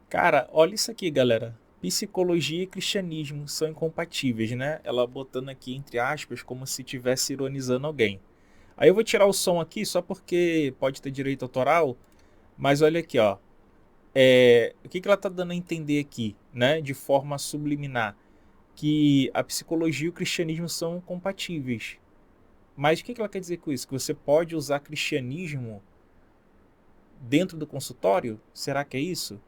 Cara, olha isso aqui, galera. Psicologia e cristianismo são incompatíveis, né? Ela botando aqui entre aspas como se estivesse ironizando alguém. Aí eu vou tirar o som aqui só porque pode ter direito autoral, mas olha aqui, ó. O que ela tá dando a entender aqui, né? De forma subliminar, que a psicologia e o cristianismo são compatíveis. Mas o que ela quer dizer com isso? Que você pode usar cristianismo dentro do consultório? Será que é isso?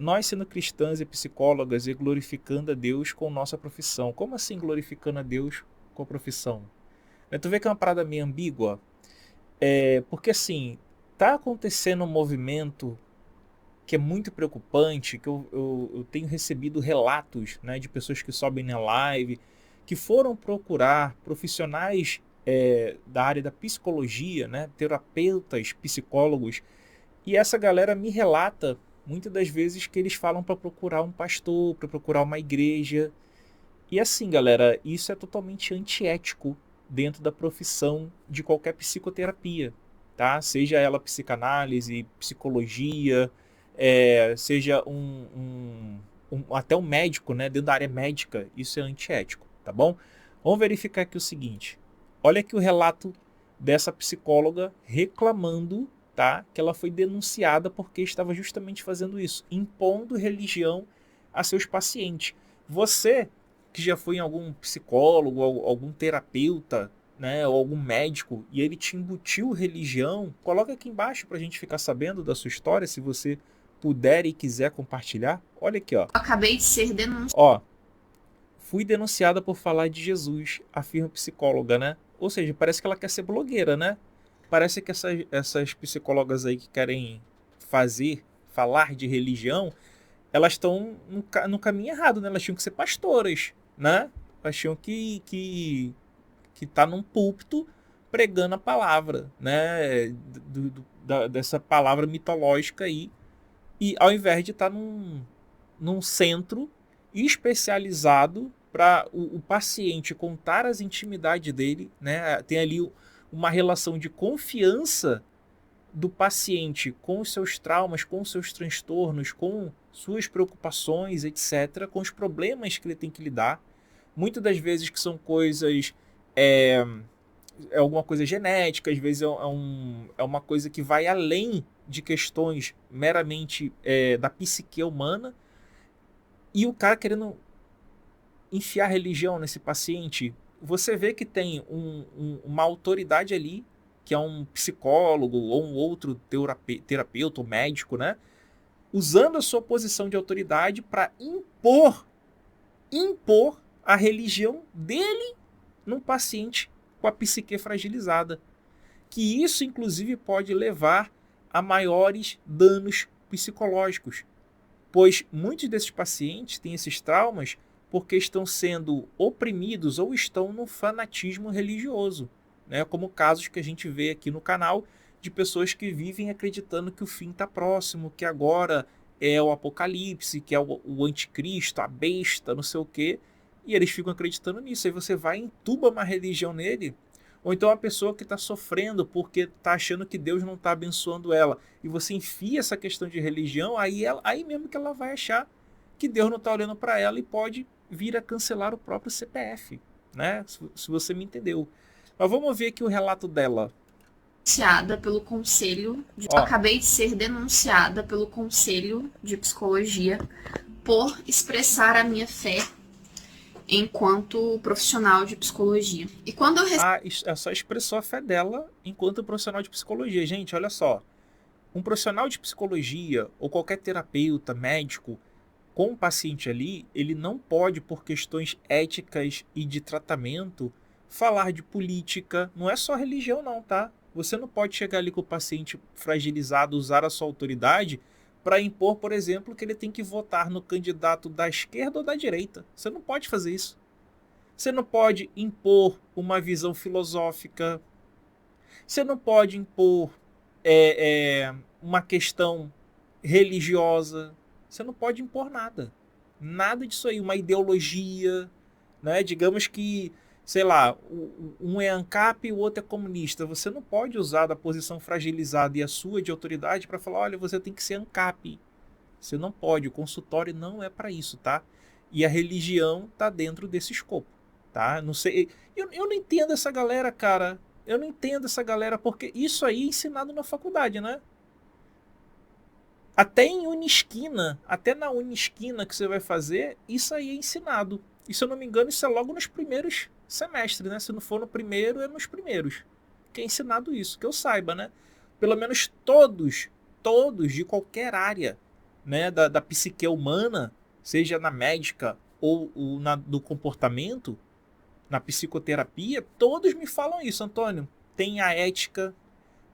Nós sendo cristãs e psicólogas e glorificando a Deus com nossa profissão. Como assim glorificando a Deus com a profissão? Tu vê que é uma parada meio ambígua? Porque assim, tá acontecendo um movimento que é muito preocupante, que eu tenho recebido relatos, né, de pessoas que sobem na live, que foram procurar profissionais da área da psicologia, né, terapeutas, psicólogos, e essa galera me relata muitas das vezes que eles falam para procurar um pastor, para procurar uma igreja. E assim, galera, isso é totalmente antiético dentro da profissão de qualquer psicoterapia, tá? Seja ela psicanálise, psicologia, seja até um médico, né? Dentro da área médica, isso é antiético, tá bom? Vamos verificar aqui o seguinte. Olha aqui o relato dessa psicóloga reclamando, tá? Que ela foi denunciada porque estava justamente fazendo isso, impondo religião a seus pacientes. Você que já foi em algum psicólogo, ou algum terapeuta, né, ou algum médico, e ele te embutiu religião, coloca aqui embaixo para a gente ficar sabendo da sua história, se você puder e quiser compartilhar. Olha aqui, ó. Acabei de ser denunciada. Ó, fui denunciada por falar de Jesus, afirma psicóloga, né? Ou seja, parece que ela quer ser blogueira, né? Parece que essas psicólogas aí que querem falar de religião, elas estão no caminho errado, né? Elas tinham que ser pastoras, né? Elas tinham que tá num púlpito pregando a palavra, né? Dessa palavra mitológica aí. E ao invés de estar num centro especializado para o paciente contar as intimidades dele, né? Tem ali uma relação de confiança do paciente com os seus traumas, com os seus transtornos, com suas preocupações, etc., com os problemas que ele tem que lidar. Muitas das vezes que são coisas. É, é alguma coisa genética, às vezes é uma coisa que vai além de questões meramente da psique humana. E o cara querendo enfiar religião nesse paciente, você vê que tem uma autoridade ali, que é um psicólogo ou um outro terapeuta ou médico, né? Usando a sua posição de autoridade para impor a religião dele num paciente com a psique fragilizada. Que isso, inclusive, pode levar a maiores danos psicológicos, pois muitos desses pacientes têm esses traumas porque estão sendo oprimidos ou estão no fanatismo religioso, né? Como casos que a gente vê aqui no canal de pessoas que vivem acreditando que o fim está próximo, que agora é o apocalipse, que é o anticristo, a besta, não sei o quê, e eles ficam acreditando nisso. Aí você vai e entuba uma religião nele, ou então a pessoa que está sofrendo porque está achando que Deus não está abençoando ela, e você enfia essa questão de religião, aí mesmo que ela vai achar que Deus não está olhando para ela e pode vir a cancelar o próprio CPF, né? Se você me entendeu. Mas vamos ver aqui o relato dela. Pelo conselho. Ó, Acabei de ser denunciada pelo conselho de psicologia por expressar a minha fé enquanto profissional de psicologia. E quando eu ela só expressou a fé dela enquanto profissional de psicologia. Gente, olha só. Um profissional de psicologia ou qualquer terapeuta, médico, com o paciente ali, ele não pode, por questões éticas e de tratamento, falar de política. Não é só religião, não, tá? Você não pode chegar ali com o paciente fragilizado, usar a sua autoridade para impor, por exemplo, que ele tem que votar no candidato da esquerda ou da direita. Você não pode fazer isso. Você não pode impor uma visão filosófica. Você não pode impor uma questão religiosa. Você não pode impor nada. Nada disso aí. Uma ideologia. Né? Digamos que sei lá, um é ANCAP e o outro é comunista. Você não pode usar da posição fragilizada e a sua de autoridade para falar, olha, você tem que ser ANCAP. Você não pode, o consultório não é para isso, tá? E a religião tá dentro desse escopo, tá? Não sei, eu não entendo essa galera, cara. Eu não entendo essa galera, porque isso aí é ensinado na faculdade, né? Até em Unisquina, até na Unisquina que você vai fazer, isso aí é ensinado. E se eu não me engano, isso é logo nos primeiros semestres, né? Se não for no primeiro, é nos primeiros. Que é ensinado isso, que eu saiba, né? Pelo menos todos de qualquer área, né, da psique humana, seja na médica ou do comportamento, na psicoterapia, todos me falam isso, Antônio. Tem a ética,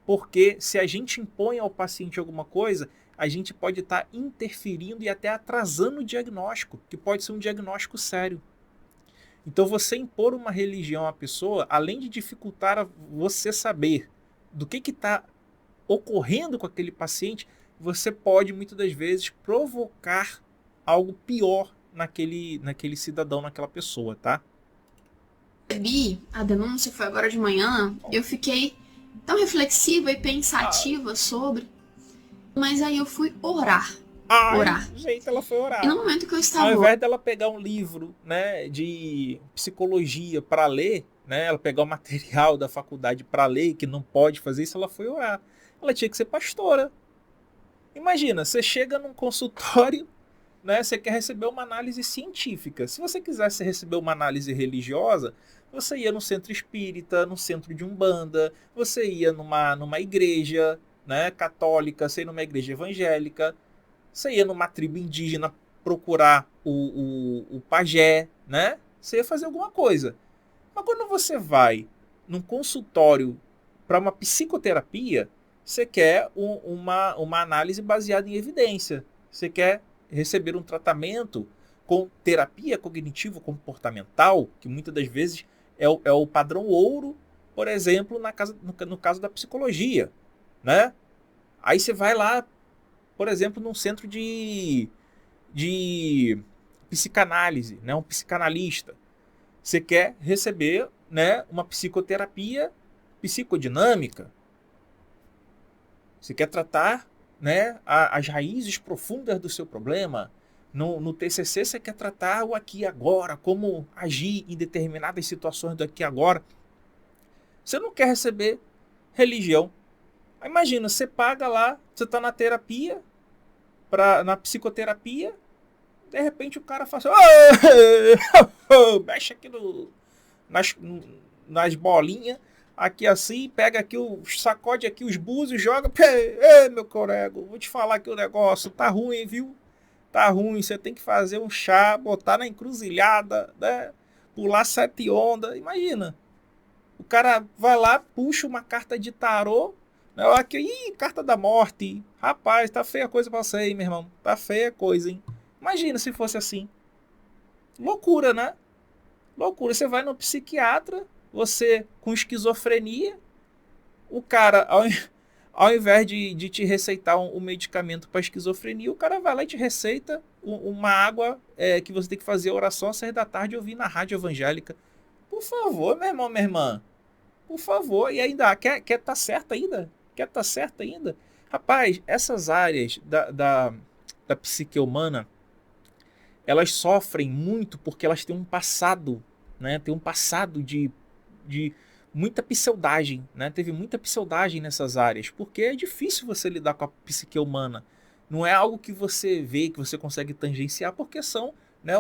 porque se a gente impõe ao paciente alguma coisa, a gente pode estar interferindo e até atrasando o diagnóstico, que pode ser um diagnóstico sério. Então você impor uma religião à pessoa, além de dificultar você saber do que está ocorrendo com aquele paciente, você pode muitas das vezes provocar algo pior naquele cidadão, naquela pessoa, tá? Recebi a denúncia, foi agora de manhã, eu fiquei tão reflexiva e pensativa sobre, mas aí eu fui orar. Gente, ela foi orar. E no momento que eu estava... Ao invés dela pegar um livro, né, de psicologia para ler, né, ela pegar o material da faculdade para ler, que não pode fazer isso, ela foi orar. Ela tinha que ser pastora. Imagina, você chega num consultório, né, você quer receber uma análise científica. Se você quisesse receber uma análise religiosa, você ia no centro espírita, no centro de Umbanda, você ia numa igreja, né, católica, você ia numa igreja evangélica, você ia numa tribo indígena procurar o pajé, né? Você ia fazer alguma coisa. Mas quando você vai num consultório para uma psicoterapia, você quer uma análise baseada em evidência. Você quer receber um tratamento com terapia cognitivo-comportamental, que muitas das vezes é o padrão ouro, por exemplo, no caso da psicologia, né? Aí você vai lá, por exemplo, num centro de psicanálise, né? Um psicanalista. Você quer receber, né, uma psicoterapia psicodinâmica. Você quer tratar, né, as raízes profundas do seu problema. No TCC você quer tratar o aqui e agora, como agir em determinadas situações do aqui e agora. Você não quer receber religião. Imagina, você paga lá, você está na terapia, na psicoterapia, de repente o cara fala assim, mexe aqui nas bolinhas, aqui assim, pega aqui, sacode aqui os búzios, joga, meu corego, vou te falar que o negócio tá ruim, viu? Tá ruim, você tem que fazer um chá, botar na encruzilhada, né? Pular 7 ondas, imagina. O cara vai lá, puxa uma carta de tarô, aqui, carta da morte. Rapaz, tá feia a coisa pra você aí, meu irmão. Tá feia a coisa, hein? Imagina se fosse assim. Loucura, né? Loucura. Você vai no psiquiatra, você com esquizofrenia, o cara, ao invés de te receitar um medicamento para esquizofrenia, o cara vai lá e te receita uma água que você tem que fazer oração às 6 da tarde e ouvir na rádio evangélica. Por favor, meu irmão, minha irmã. Por favor. E ainda, quer tá certo ainda? Quer tá certo ainda? Rapaz, essas áreas da psique humana, elas sofrem muito porque elas têm um passado, né? Tem um passado de muita pseudagem, né? Teve muita pseudagem nessas áreas, porque é difícil você lidar com a psique humana. Não é algo que você vê, que você consegue tangenciar, porque são, né,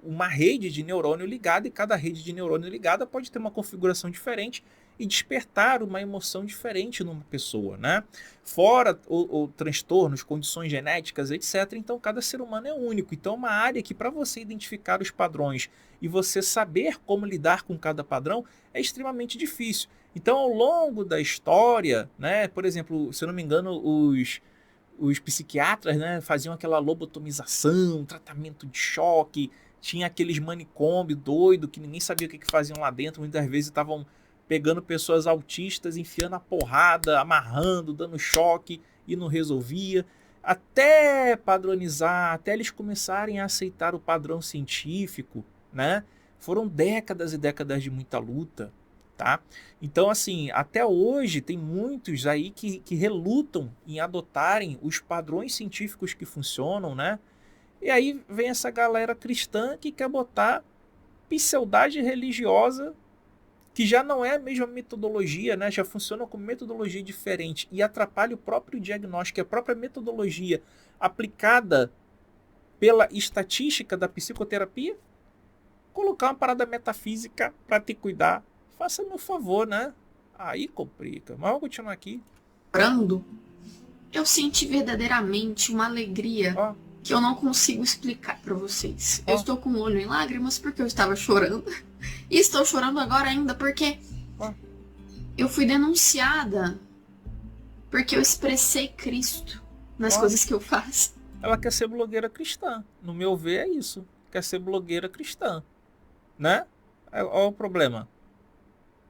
uma rede de neurônio ligada, e cada rede de neurônio ligada pode ter uma configuração diferente e despertar uma emoção diferente numa pessoa, né? Fora o transtornos, condições genéticas, etc. Então, cada ser humano é único. Então, uma área que, para você identificar os padrões e você saber como lidar com cada padrão, é extremamente difícil. Então, ao longo da história, né, por exemplo, se eu não me engano, os psiquiatras, né, faziam aquela lobotomização, tratamento de choque, tinha aqueles manicômios doido que ninguém sabia o que faziam lá dentro, muitas vezes estavam pegando pessoas autistas, enfiando a porrada, amarrando, dando choque e não resolvia, até padronizar, até eles começarem a aceitar o padrão científico, né? Foram décadas e décadas de muita luta, tá? Então, assim, até hoje tem muitos aí que relutam em adotarem os padrões científicos que funcionam, né? E aí vem essa galera cristã que quer botar pseudagem religiosa, que já não é a mesma metodologia, né? Já funciona com metodologia diferente e atrapalha o próprio diagnóstico, a própria metodologia aplicada pela estatística da psicoterapia. Colocar uma parada metafísica para te cuidar, faça meu favor, né? Aí complica. Mas vamos continuar aqui. Chorando, eu senti verdadeiramente uma alegria Ó, que eu não consigo explicar para vocês. Ó. Eu estou com o olho em lágrimas porque eu estava chorando. E estou chorando agora ainda porque Ó. eu fui denunciada porque eu expressei Cristo nas Ó. coisas que eu faço. Ela quer ser blogueira cristã. No meu ver é isso. Quer ser blogueira cristã. Né? Olha o problema.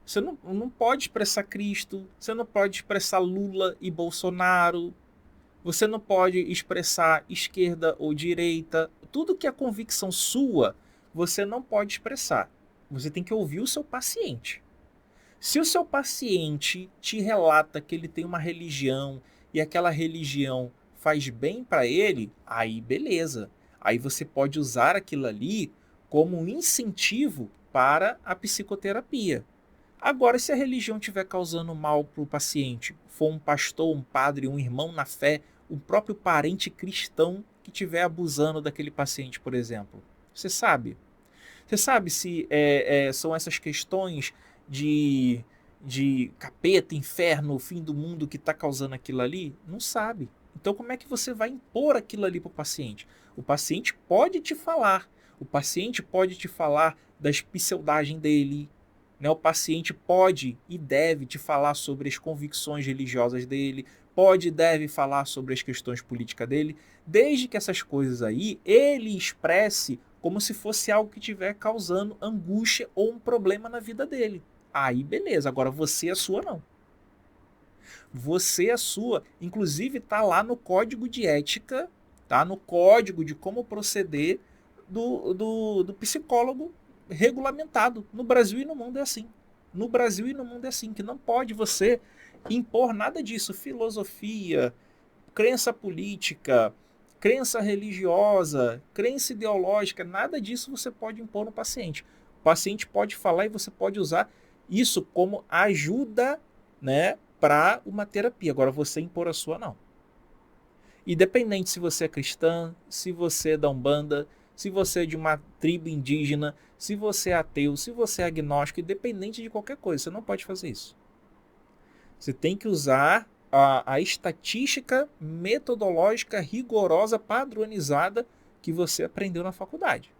Você não pode expressar Cristo. Você não pode expressar Lula e Bolsonaro. Você não pode expressar esquerda ou direita. Tudo que é convicção sua, você não pode expressar. Você tem que ouvir o seu paciente. Se o seu paciente te relata que ele tem uma religião e aquela religião faz bem para ele, aí beleza. Aí você pode usar aquilo ali como um incentivo para a psicoterapia. Agora, se a religião estiver causando mal para o paciente, for um pastor, um padre, um irmão na fé, o próprio parente cristão que estiver abusando daquele paciente, por exemplo, você sabe? Você sabe se são essas questões de capeta, inferno, fim do mundo que está causando aquilo ali? Não sabe. Então como é que você vai impor aquilo ali para o paciente? O paciente pode te falar. O paciente pode te falar das pseudagens dele. Né? O paciente pode e deve te falar sobre as convicções religiosas dele. Pode e deve falar sobre as questões políticas dele. Desde que essas coisas aí ele expresse como se fosse algo que estiver causando angústia ou um problema na vida dele. Aí beleza, agora você é sua não. Você é sua, inclusive está lá no código de ética, tá? No código de como proceder do psicólogo regulamentado. No Brasil e no mundo é assim. No Brasil e no mundo é assim, que não pode você impor nada disso. Filosofia, crença política, crença religiosa, crença ideológica, nada disso você pode impor no paciente. O paciente pode falar e você pode usar isso como ajuda, né, para uma terapia. Agora você impor a sua, não. Independente se você é cristã, se você é da Umbanda, se você é de uma tribo indígena, se você é ateu, se você é agnóstico, independente de qualquer coisa, você não pode fazer isso. Você tem que usar a estatística metodológica rigorosa, padronizada que você aprendeu na faculdade.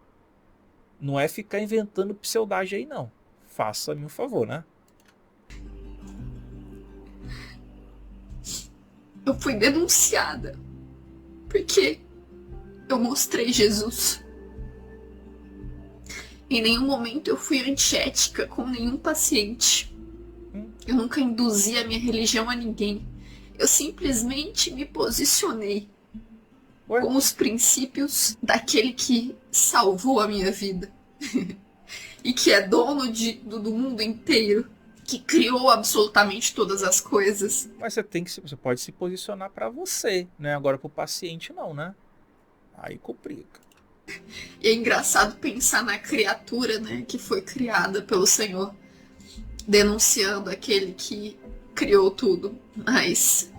Não é ficar inventando pseudagem aí, não. Faça-me um favor, né? Eu fui denunciada porque eu mostrei Jesus. Em nenhum momento eu fui antiética com nenhum paciente. Eu nunca induzi a minha religião a ninguém. Eu simplesmente me posicionei com os princípios daquele que salvou a minha vida. E que é dono do mundo inteiro. Que criou absolutamente todas as coisas. Mas você pode se posicionar para você, né? Agora para o paciente não, né? Aí complica. E é engraçado pensar na criatura, né, que foi criada pelo Senhor, denunciando aquele que criou tudo. Mas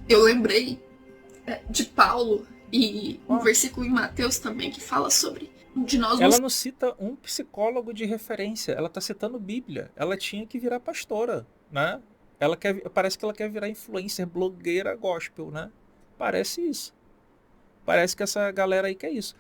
eu lembrei de Paulo e um versículo em Mateus também que fala sobre de nós. Ela não cita um psicólogo de referência, ela está citando Bíblia. Ela tinha que virar pastora, né? Parece que ela quer virar influencer, blogueira gospel, né? Parece isso. Parece que essa galera aí quer isso.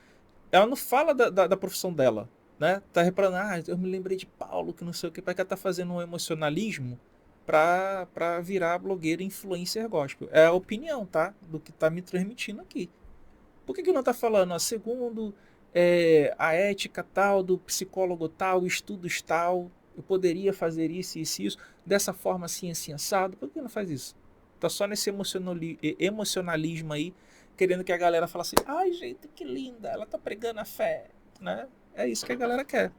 Ela não fala da profissão dela, né? Tá reparando, eu me lembrei de Paulo, que não sei o que, para que ela tá fazendo um emocionalismo para virar blogueira influencer gospel. É a opinião, tá? Do que tá me transmitindo aqui. Por que não tá falando, segundo a ética tal, do psicólogo tal, estudos tal, eu poderia fazer isso, isso, dessa forma assim, assim, assado? Por que não faz isso? Tá só nesse emocionalismo aí, querendo que a galera fale assim, ai gente, que linda, ela tá pregando a fé, né? É isso que a galera quer.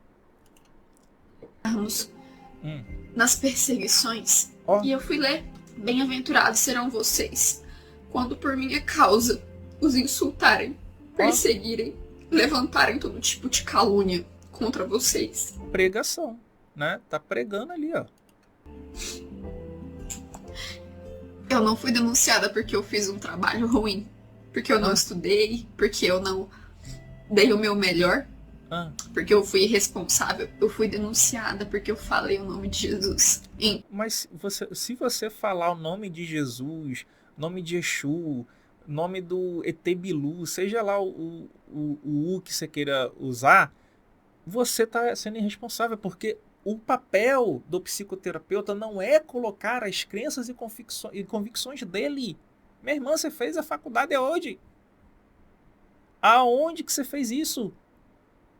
nas perseguições. E eu fui ler: bem-aventurados serão vocês, quando por minha causa os insultarem, perseguirem, levantarem todo tipo de calúnia contra vocês. Pregação, né? Tá pregando ali, ó. Eu não fui denunciada porque eu fiz um trabalho ruim, porque eu não estudei, porque eu não dei o meu melhor, porque eu fui irresponsável. Eu fui denunciada porque eu falei o nome de Jesus. Mas se você falar o nome de Jesus, nome de Exu, nome do Etebilu, seja lá o U que você queira usar, você está sendo irresponsável, porque o papel do psicoterapeuta não é colocar as crenças e convicções dele. Minha irmã, você fez a faculdade hoje. Aonde que você fez isso?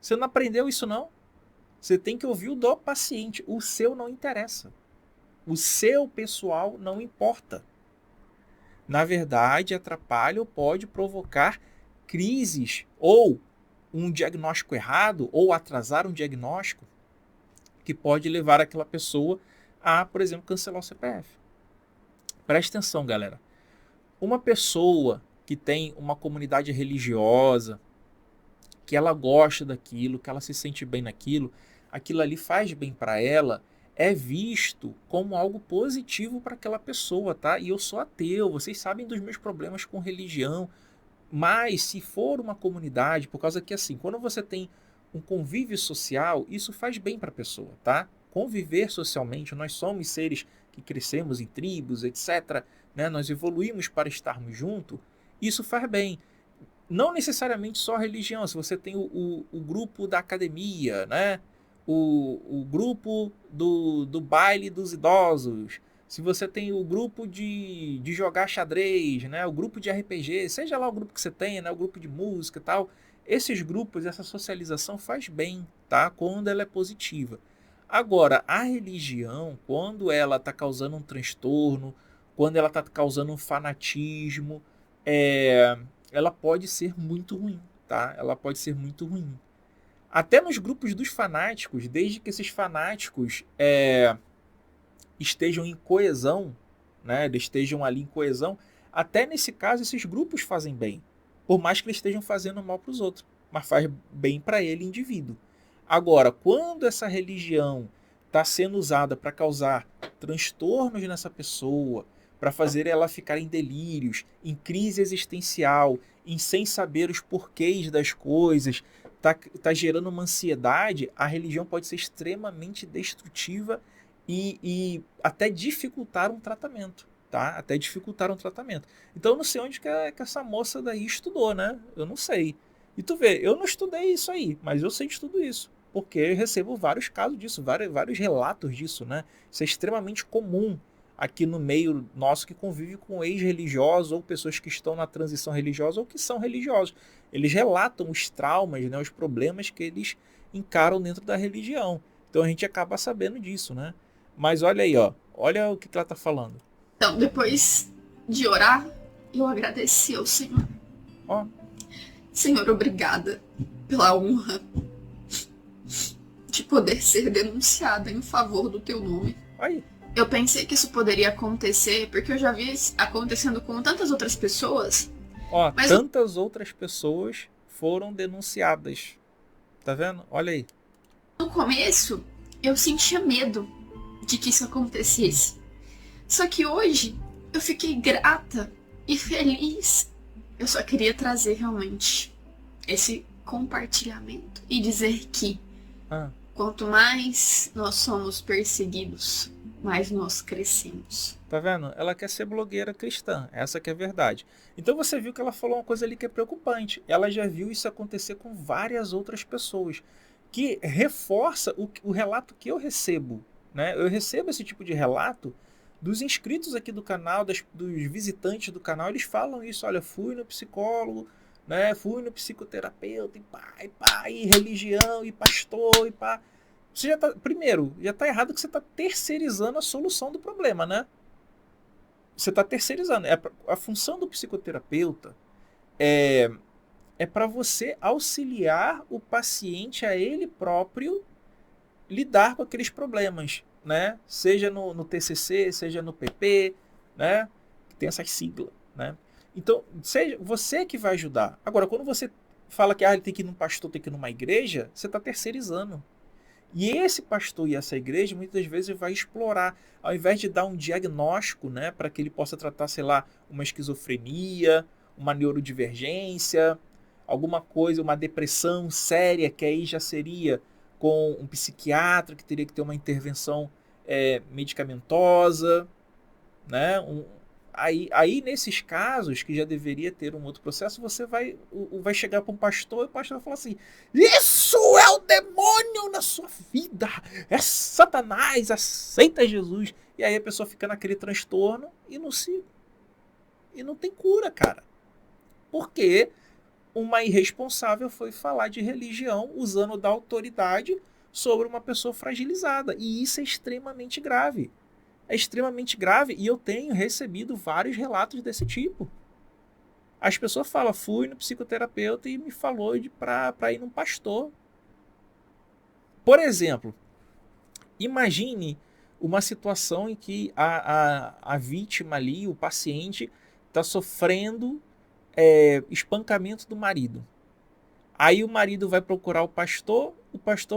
Você não aprendeu isso, não? Você tem que ouvir o do paciente. O seu não interessa. O seu pessoal não importa. Na verdade, atrapalha ou pode provocar crises ou um diagnóstico errado ou atrasar um diagnóstico que pode levar aquela pessoa a, por exemplo, cancelar o CPF. Presta atenção, galera. Uma pessoa que tem uma comunidade religiosa, que ela gosta daquilo, que ela se sente bem naquilo, aquilo ali faz bem para ela, é visto como algo positivo para aquela pessoa, tá? E eu sou ateu, vocês sabem dos meus problemas com religião, mas se for uma comunidade, por causa que assim, quando você tem um convívio social, isso faz bem para a pessoa, tá? Conviver socialmente, nós somos seres que crescemos em tribos, etc., né? Nós evoluímos para estarmos juntos, isso faz bem. Não necessariamente só a religião, se você tem o grupo da academia, né? O grupo do baile dos idosos, se você tem o grupo de jogar xadrez, né? O grupo de RPG, seja lá o grupo que você tenha, né? O grupo de música e tal, esses grupos, essa socialização faz bem, tá? Quando ela é positiva. Agora, a religião, quando ela está causando um transtorno, quando ela está causando um fanatismo, ela pode ser muito ruim, tá? Ela pode ser muito ruim. Até nos grupos dos fanáticos, desde que esses fanáticos estejam em coesão, né? Eles estejam ali em coesão, até nesse caso esses grupos fazem bem. Por mais que eles estejam fazendo mal para os outros, mas faz bem para ele, indivíduo. Agora, quando essa religião está sendo usada para causar transtornos nessa pessoa, para fazer ela ficar em delírios, em crise existencial, em sem saber os porquês das coisas, tá gerando uma ansiedade, a religião pode ser extremamente destrutiva e até dificultar um tratamento. Tá? Até dificultar um tratamento. Então eu não sei onde que essa moça daí estudou, né? Eu não sei. E tu vê, eu não estudei isso aí, mas eu sei de tudo isso. Porque eu recebo vários casos disso, vários relatos disso, né? Isso é extremamente comum aqui no meio nosso que convive com ex-religiosos ou pessoas que estão na transição religiosa ou que são religiosos. Eles relatam os traumas, né? Os problemas que eles encaram dentro da religião. Então a gente acaba sabendo disso, né? Mas olha aí, ó. Olha o que ela tá falando. Então, depois de orar, eu agradeci ao Senhor. Senhor, obrigada pela honra de poder ser denunciada em favor do teu nome. Aí. Eu pensei que isso poderia acontecer, porque eu já vi acontecendo com tantas outras pessoas. Mas tantas outras pessoas foram denunciadas. Tá vendo? Olha aí. No começo, eu sentia medo de que isso acontecesse. Só que hoje eu fiquei grata e feliz. Eu só queria trazer realmente esse compartilhamento e dizer que quanto mais nós somos perseguidos, mais nós crescemos. Tá vendo? Ela quer ser blogueira cristã. Essa que é a verdade. Então você viu que ela falou uma coisa ali que é preocupante. Ela já viu isso acontecer com várias outras pessoas. Que reforça o relato que eu recebo. Né? Eu recebo esse tipo de relato dos inscritos aqui do canal, dos visitantes do canal. Eles falam isso. Olha, fui no psicólogo, né? Fui no psicoterapeuta, e religião, e pastor, e pá. Você já tá, primeiro, já está errado que você está terceirizando a solução do problema, né? Você está terceirizando. A função do psicoterapeuta é para você auxiliar o paciente a ele próprio lidar com aqueles problemas, né? Seja no TCC, seja no PP, né? Que tem essas siglas, né? Então, seja você que vai ajudar. Agora, quando você fala que ele tem que ir num pastor, tem que ir numa igreja, você está terceirizando. E esse pastor e essa igreja, muitas vezes, vai explorar, ao invés de dar um diagnóstico, né, para que ele possa tratar, sei lá, uma esquizofrenia, uma neurodivergência, alguma coisa, uma depressão séria, que aí já seria com um psiquiatra, que teria que ter uma intervenção medicamentosa, né? Aí, nesses casos, que já deveria ter um outro processo, você vai chegar para um pastor e o pastor vai falar assim: isso é o demônio na sua vida, é Satanás, aceita Jesus. E aí a pessoa fica naquele transtorno e não tem cura, cara. Porque uma irresponsável foi falar de religião usando da autoridade sobre uma pessoa fragilizada. E isso é extremamente grave. É extremamente grave e eu tenho recebido vários relatos desse tipo. As pessoas falam: fui no psicoterapeuta e me falou para ir num pastor. Por exemplo, imagine uma situação em que a vítima ali, o paciente, está sofrendo espancamento do marido. Aí o marido vai procurar o pastor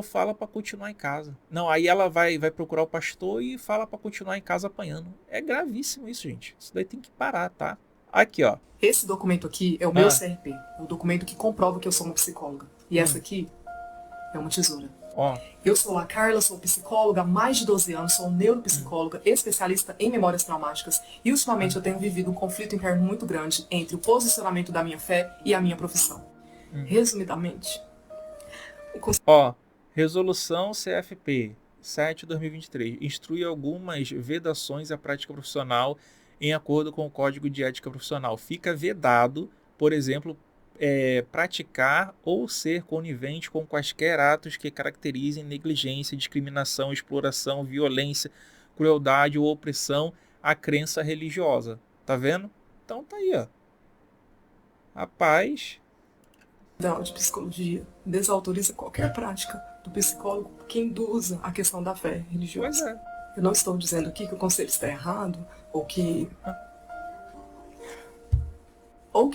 fala para continuar em casa. Não, aí ela vai procurar o pastor e fala para continuar em casa apanhando. É gravíssimo isso, gente. Isso daí tem que parar, tá? Aqui, ó. Esse documento aqui é o meu CRP. É o documento que comprova que eu sou uma psicóloga. E essa aqui é uma tesoura. Eu sou a Carla, sou psicóloga há mais de 12 anos, sou neuropsicóloga, especialista em memórias traumáticas. E ultimamente eu tenho vivido um conflito interno muito grande entre o posicionamento da minha fé e a minha profissão. Resumidamente. Resolução CFP 7/2023 instrui algumas vedações à prática profissional em acordo com o Código de Ética Profissional. Fica vedado, por exemplo, praticar ou ser conivente com quaisquer atos que caracterizem negligência, discriminação, exploração, violência, crueldade ou opressão à crença religiosa. Tá vendo? Então tá aí, ó. Rapaz... de psicologia desautoriza qualquer prática do psicólogo que induza a questão da fé religiosa. Pois é. Eu não estou dizendo aqui que o conselho está errado, ou que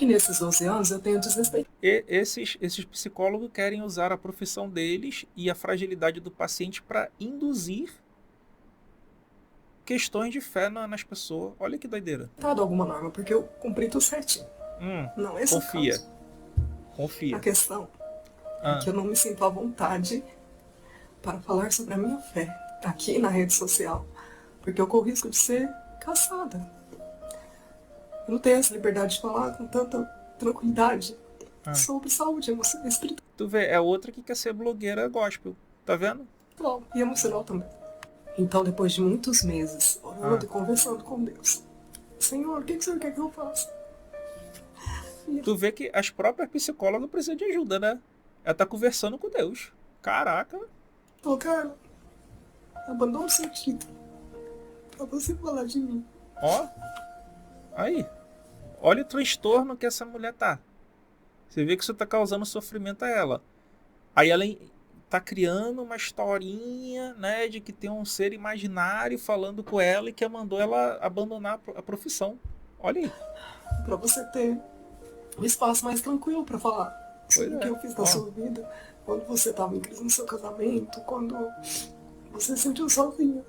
nesses 12 anos eu tenho desrespeito. Esses psicólogos querem usar a profissão deles e a fragilidade do paciente para induzir questões de fé nas pessoas. Olha que doideira. Alguma norma, porque eu cumpri tudo certinho. Não, esse confia. É o caso. Confia. A questão é que eu não me sinto à vontade para falar sobre a minha fé aqui na rede social, porque eu corro o risco de ser caçada. Eu não tenho essa liberdade de falar com tanta tranquilidade sobre saúde espiritual. Tu vê, é outra que quer ser blogueira gospel, tá vendo? E emocional também. Então, depois de muitos meses orando e conversando com Deus, Senhor, o que o Senhor quer que eu faça? Tu vê que as próprias psicólogas precisam de ajuda, né? Ela tá conversando com Deus. Caraca. Cara, abandona o seu título pra você falar de mim. Aí. Olha o transtorno que essa mulher tá. Você vê que isso tá causando sofrimento a ela. Aí ela tá criando uma historinha, né, de que tem um ser imaginário falando com ela e que mandou ela abandonar a profissão. Olha aí. Pra você ter um espaço mais tranquilo pra falar sobre o que eu fiz na sua vida, quando você tava em crise no seu casamento, quando você se sentiu sozinha.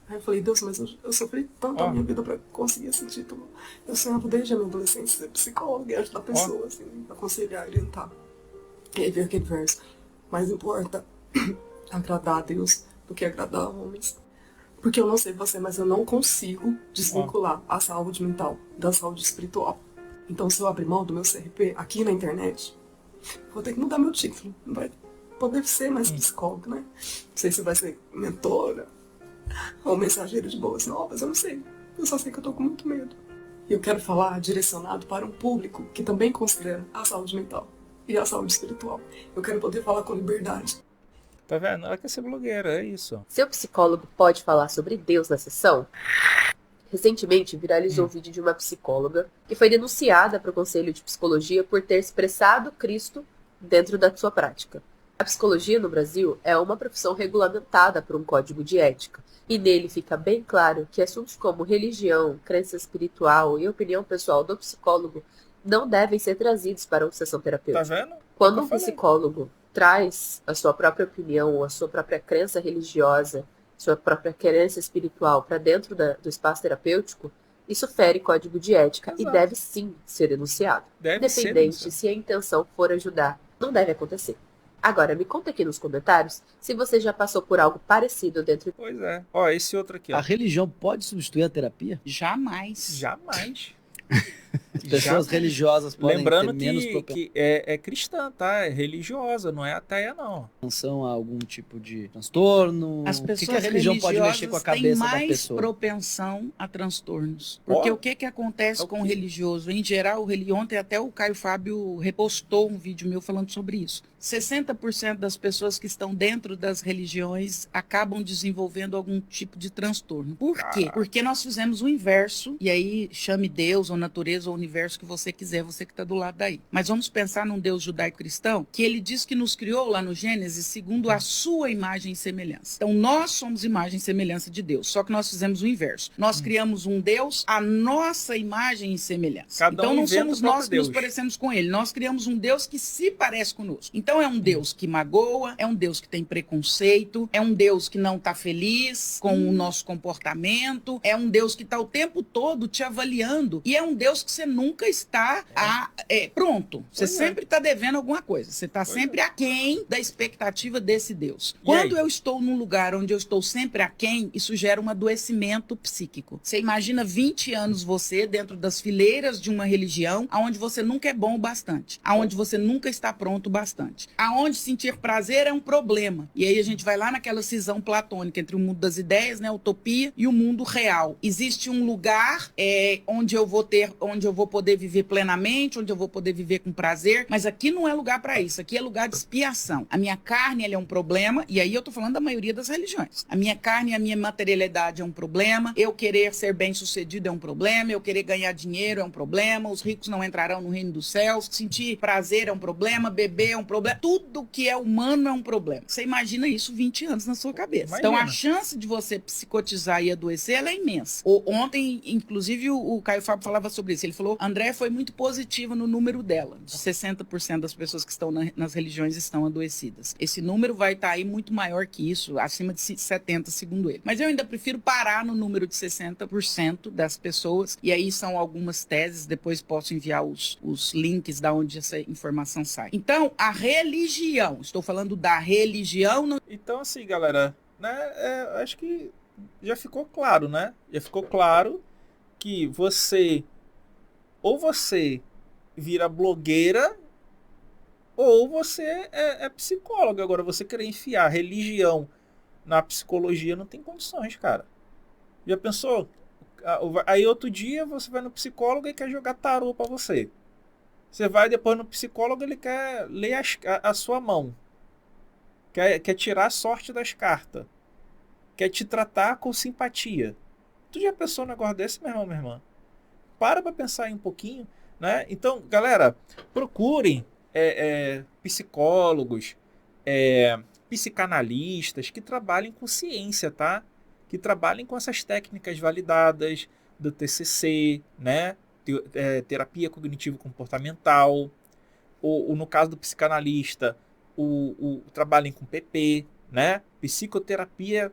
Aí eu falei: Deus, mas eu sofri tanto a minha vida pra conseguir esse título. Eu sonhava desde a minha adolescência ser psicóloga e ajudar pessoas, assim, aconselhar, orientar. E aí veio aquele verso: mais importa agradar a Deus do que agradar a homens. Porque eu não sei você, mas eu não consigo desvincular a saúde mental da saúde espiritual. Então, se eu abrir mão do meu CRP aqui na internet, vou ter que mudar meu título. Não vai poder ser mais psicólogo, né? Não sei se vai ser mentora ou mensageiro de boas novas, eu não sei. Eu só sei que eu tô com muito medo. E eu quero falar direcionado para um público que também considera a saúde mental e a saúde espiritual. Eu quero poder falar com liberdade. Tá vendo? Ela quer ser blogueira, é isso. Seu psicólogo pode falar sobre Deus na sessão? Recentemente viralizou o vídeo de uma psicóloga que foi denunciada para o Conselho de Psicologia por ter expressado Cristo dentro da sua prática. A psicologia no Brasil é uma profissão regulamentada por um código de ética, e nele fica bem claro que assuntos como religião, crença espiritual e opinião pessoal do psicólogo não devem ser trazidos para uma sessão terapêutica. Tá vendo? Quando um psicólogo traz a sua própria opinião ou a sua própria crença religiosa, sua própria crença espiritual para dentro do espaço terapêutico, isso fere código de ética. Exato. E deve sim ser denunciado. Independente se a intenção for ajudar, não deve acontecer. Agora, me conta aqui nos comentários se você já passou por algo parecido dentro... Pois é. Ó, esse outro aqui, ó. A religião pode substituir a terapia? Jamais. Jamais. Pessoas religiosas podem Lembrando ter menos propensão. que é cristã, tá? É religiosa, não é ateia, não. Atenção a algum tipo de transtorno. As pessoas que a religião pode mexer com a cabeça da pessoa? Têm mais propensão a transtornos. Porque o que acontece com o religioso? Em geral, ontem até o Caio Fábio repostou um vídeo meu falando sobre isso. 60% das pessoas que estão dentro das religiões acabam desenvolvendo algum tipo de transtorno. Por quê? Porque nós fizemos o inverso, e aí chame Deus ou natureza ou universo que você quiser, você que está do lado daí. Mas vamos pensar num Deus judaico-cristão, que ele diz que nos criou lá no Gênesis segundo a sua imagem e semelhança. Então nós somos imagem e semelhança de Deus, só que nós fizemos o inverso. Nós criamos um Deus à nossa imagem e semelhança. Então não somos nós que nos parecemos com ele, nós criamos um Deus que se parece conosco. Então é um Deus que magoa, é um Deus que tem preconceito, é um Deus que não está feliz com o nosso comportamento, é um Deus que está o tempo todo te avaliando, e é um Deus que você nunca está pronto. Você sempre está devendo alguma coisa, você está sempre aquém da expectativa desse Deus. Quando eu estou num lugar onde eu estou sempre aquém, isso gera um adoecimento psíquico. Você imagina 20 anos você dentro das fileiras de uma religião, onde você nunca é bom o bastante, onde você nunca está pronto o bastante, aonde sentir prazer é um problema. E aí a gente vai lá naquela cisão platônica entre o mundo das ideias, né, utopia, e o mundo real. Existe um lugar onde eu vou poder viver plenamente, onde eu vou poder viver com prazer, mas aqui não é lugar para isso, aqui é lugar de expiação. A minha carne, ela é um problema, e aí eu tô falando da maioria das religiões. A minha carne e a minha materialidade é um problema, eu querer ser bem-sucedido é um problema, eu querer ganhar dinheiro é um problema, os ricos não entrarão no reino dos céus, sentir prazer é um problema, beber é um problema, tudo que é humano é um problema. Você imagina isso 20 anos na sua cabeça. Então a chance de você psicotizar e adoecer, ela é imensa. Ontem, inclusive, o Caio Fábio falava sobre isso. Ele falou, André foi muito positiva no número dela. De 60% das pessoas que estão nas religiões estão adoecidas. Esse número vai estar aí muito maior que isso, acima de 70%, segundo ele. Mas eu ainda prefiro parar no número de 60% das pessoas, e aí são algumas teses, depois posso enviar os links da onde essa informação sai. Então, a religião, estou falando da religião... Então, assim, galera, né, acho que já ficou claro, né? Já ficou claro que você vira blogueira ou você é psicólogo. Agora, você querer enfiar religião na psicologia não tem condições, cara. Já pensou? Aí outro dia você vai no psicólogo e quer jogar tarô pra você. Você vai depois no psicólogo, ele quer ler a sua mão. Quer tirar a sorte das cartas. Quer te tratar com simpatia. Tu já pensou um negócio desse, meu irmão, minha irmã? Para pensar aí um pouquinho, né? Então, galera, procurem psicólogos, psicanalistas que trabalhem com ciência, tá? Que trabalhem com essas técnicas validadas do TCC, né? Terapia cognitivo-comportamental, ou no caso do psicanalista, trabalhem com PP, né? Psicoterapia...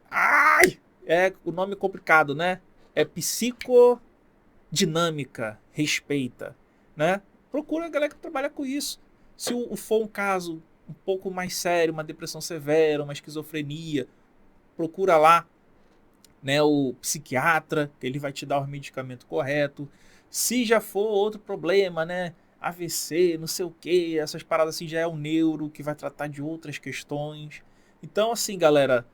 Ai! É o nome complicado, né? É psicodinâmica, respeita, né? Procura a galera que trabalha com isso. Se for um caso um pouco mais sério, uma depressão severa, uma esquizofrenia, procura lá, né, o psiquiatra, que ele vai te dar o medicamento correto. Se já for outro problema, né, AVC, não sei o que, essas paradas assim, já é o neuro que vai tratar de outras questões. Então, assim, galera,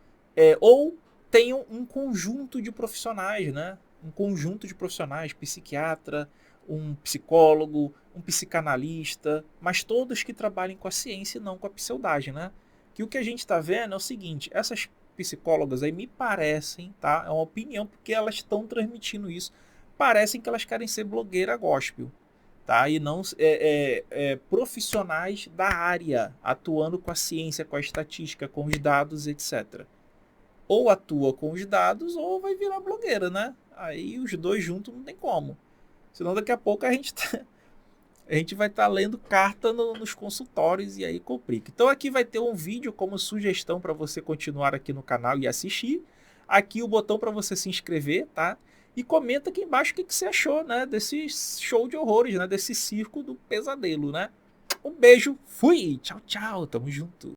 ou tenham um conjunto de profissionais, né? Um conjunto de profissionais, psiquiatra, um psicólogo, um psicanalista, mas todos que trabalhem com a ciência e não com a pseudagem, né? Que o que a gente está vendo é o seguinte, essas psicólogas aí me parecem, tá? É uma opinião, porque elas estão transmitindo isso, parecem que elas querem ser blogueira gospel. tá? E não profissionais da área, atuando com a ciência, com a estatística, com os dados, etc. Ou atua com os dados ou vai virar blogueira, né? Aí os dois juntos não tem como. Senão daqui a pouco a gente vai estar lendo carta nos consultórios e aí complica. Então aqui vai ter um vídeo como sugestão para você continuar aqui no canal e assistir. Aqui o botão para você se inscrever, tá? E comenta aqui embaixo o que você achou, né? Desse show de horrores, né? Desse circo do pesadelo, né? Um beijo, fui! Tchau, tchau, tamo junto.